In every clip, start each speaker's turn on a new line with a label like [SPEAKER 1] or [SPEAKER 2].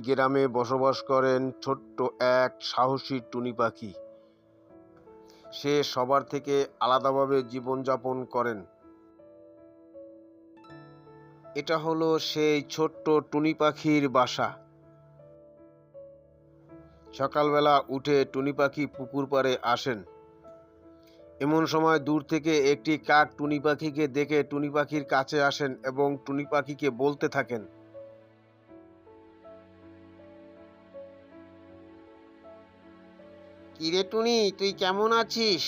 [SPEAKER 1] গ্রামে বসবাস করেন ছোট্ট এক সাহসী টুনি পাখি। সে সবার থেকে আলাদাভাবে জীবনযাপন করেন। এটা হলো সেই ছোট্ট টুনি পাখির বাসা। সকালবেলা উঠে টুনি পাখি পুকুর পাড়ে আসেন। এমন সময় দূর থেকে একটি কাক টুনি পাখিকে দেখে টুনি পাখির কাছে আসেন এবং টুনি পাখিকে বলতে থাকেন, কিরে টুনি, তুই কেমন আছিস?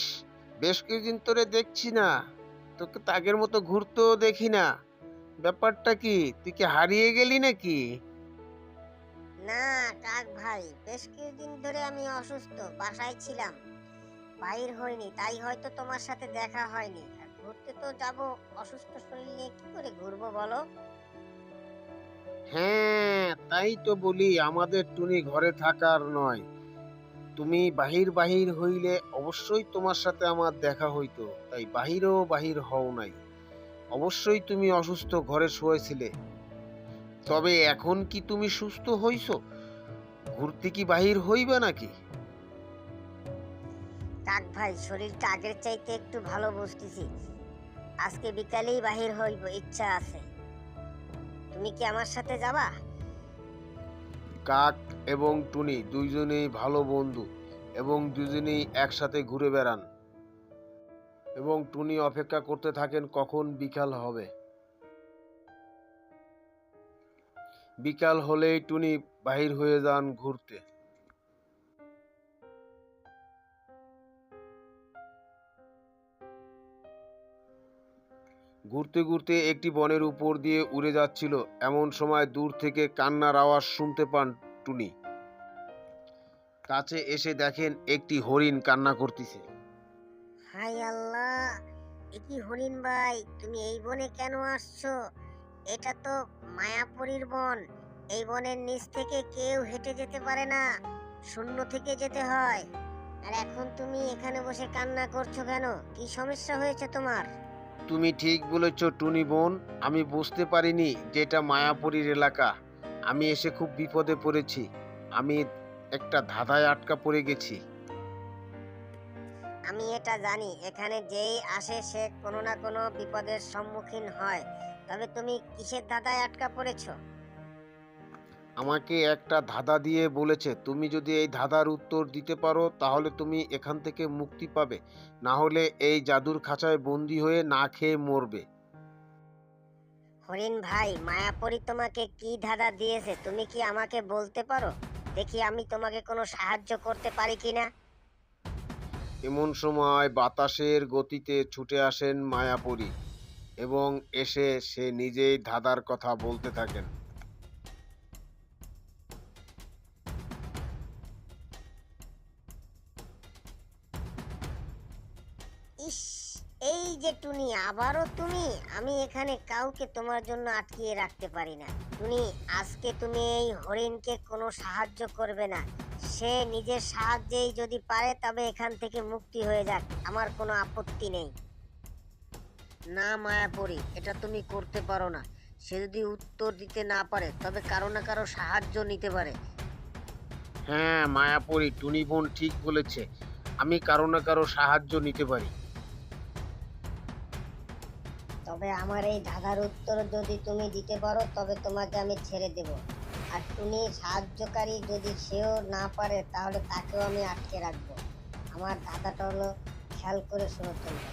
[SPEAKER 1] বেশ কিছুদিন তোরে দেখছি না, তোকে তো আগের মতো ঘুরতেও দেখি না। ব্যাপারটা কি, তুই কি হারিয়ে গেলি নাকি?
[SPEAKER 2] না কাক ভাই, বেশ কিছুদিন ধরে আমি অসুস্থ, বাসায় ছিলাম, বাইর হইনি, তাই হয়তো তোমার সাথে দেখা হয়নি। আর ঘুরতে তো যাব, অসুস্থ শরীর নিয়ে কি করে ঘুরবো বলো?
[SPEAKER 1] হ্যাঁ, তাই তো বলি, আমাদের টুনি ঘরে থাকার নয়। তুমি বাহির বাহির হইলে অবশ্যই তোমার সাথে আমার দেখা হইতো, তাই বাহিরও বাহির হও নাই। অবশ্যই তুমি অসুস্থ, ঘরে শুয়েছিলে। তবে এখন কি তুমি সুস্থ হইছো? ঘুরতে কি বাহির হইবে নাকি?
[SPEAKER 2] কাক ভাই, শরীরটা আগের চাইতে একটু ভালো বুঝতেছি। আজকে বিকালেই বাহির হইব, ইচ্ছা আছে। তুমি কি আমার সাথে যাবা?
[SPEAKER 1] কাক এবং টুনি দুইজনেই ভালো বন্ধু এবং দুজনেই একসাথে ঘুরে বেড়ান এবং টুনি অপেক্ষা করতে থাকেন কখন বিকাল হবে। বিকাল হলেই টুনি বাহির হয়ে যান ঘুরতে। ঘুরতে ঘুরতে একটি বনের উপর দিয়ে উড়ে যাচ্ছিল, এমন সময় দূর থেকে কান্নার আওয়াজ শুনতে পান টুনি। কাছে এসে দেখেন একটি হরিণ কান্না করতেছে।
[SPEAKER 2] হাই আল্লাহ, এ কি হরিণ ভাই, তুমি এই বনে কেন আসছো? এটা তো মায়াপুরীর বন। এই বনের নিচ থেকে কেউ হেঁটে যেতে পারে না, শূন্য থেকে যেতে হয়। আর এখন তুমি এখানে বসে কান্না করছো কেন? কি সমস্যা হয়েছে তোমার?
[SPEAKER 1] তুমি ঠিক বলেছ টুনি বোন, আমি বুঝতে পারিনি যে এটা মায়াপুরীর এলাকা। আমি এসে খুব বিপদে পড়েছি। আমি একটা ধাঁধায় আটকা পড়ে গেছি।
[SPEAKER 2] আমি এটা জানি, এখানে যেই আসে সে কোনো না কোনো বিপদের সম্মুখীন হয়। তবে তুমি কিসের ধাঁধায় আটকা পড়েছো?
[SPEAKER 1] আমাকে একটা ধাঁধা দিয়ে বলেছে, তুমি যদি এই ধাঁধার উত্তর দিতে পারো তাহলে তুমি এখান থেকে মুক্তি পাবে, না হলে এই জাদুর খাঁচায় বন্দি হয়ে না খেয়ে মরবে।
[SPEAKER 2] হরিণ ভাই, মায়াপরী তোমাকে কি ধাঁধা দিয়েছে তুমি কি আমাকে বলতে পারো? দেখি আমি তোমাকে কোনো সাহায্য করতে পারি কিনা।
[SPEAKER 1] এমন সময় বাতাসের গতিতে ছুটে আসেন মায়াপুরী এবং এসে সে নিজেই ধাঁধার কথা বলতে থাকেন।
[SPEAKER 2] ইস, এই যে টুনি, আবারও তুমি! আমি এখানে কাউকে তোমার জন্য আটকিয়ে রাখতে পারি না। টুনি, আজকে তুমি এই হরিণকে কোনো সাহায্য করবে না। সে নিজের সাহায্যেই যদি পারে তবে এখান থেকে মুক্তি হয়ে যাক, আমার কোনো আপত্তি নেই। না মায়াপরি, এটা তুমি করতে পারো না। সে যদি উত্তর দিতে না পারে তবে কারো না কারো সাহায্য নিতে পারে।
[SPEAKER 1] হ্যাঁ মায়াপুরী, টুনি বোন ঠিক বলেছে, আমি কারো না কারো সাহায্য নিতে পারি।
[SPEAKER 2] তবে আমার এই ধাঁধার উত্তর যদি তুমি দিতে পারো তবে তোমাকে আমি ছেড়ে দেব। আর টুনি সাহায্যকারী যদি সেও না পারে তাহলে তাকেও আমি আটকে রাখবো। আমার ধাঁধাটা হলো, খেয়াল করে শোনো তুমি।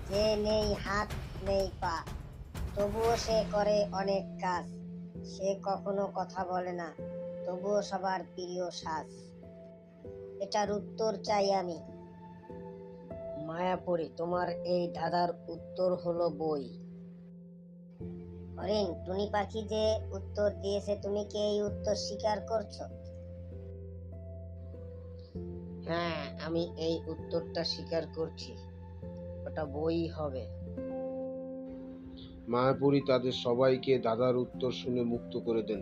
[SPEAKER 2] যে নেই হাত নেই পা, তবুও সে করে অনেক কাজ। সে কখনো কথা বলে না, তবুও সবার প্রিয় সাজ। এটার উত্তর চাই আমি। মায়াপুরী, তোমার এই ধাঁধার উত্তর হলো বই। হরিণ, টুনি পাখি যে উত্তর দিয়েছে, তুমি কি এই উত্তর স্বীকার করছো? হ্যাঁ, আমি এই উত্তরটা স্বীকার করছি, ওটা বই হবে।
[SPEAKER 1] মায়াপুরী তাদের সবাইকে ধাঁধার উত্তর শুনে মুক্ত করে দেন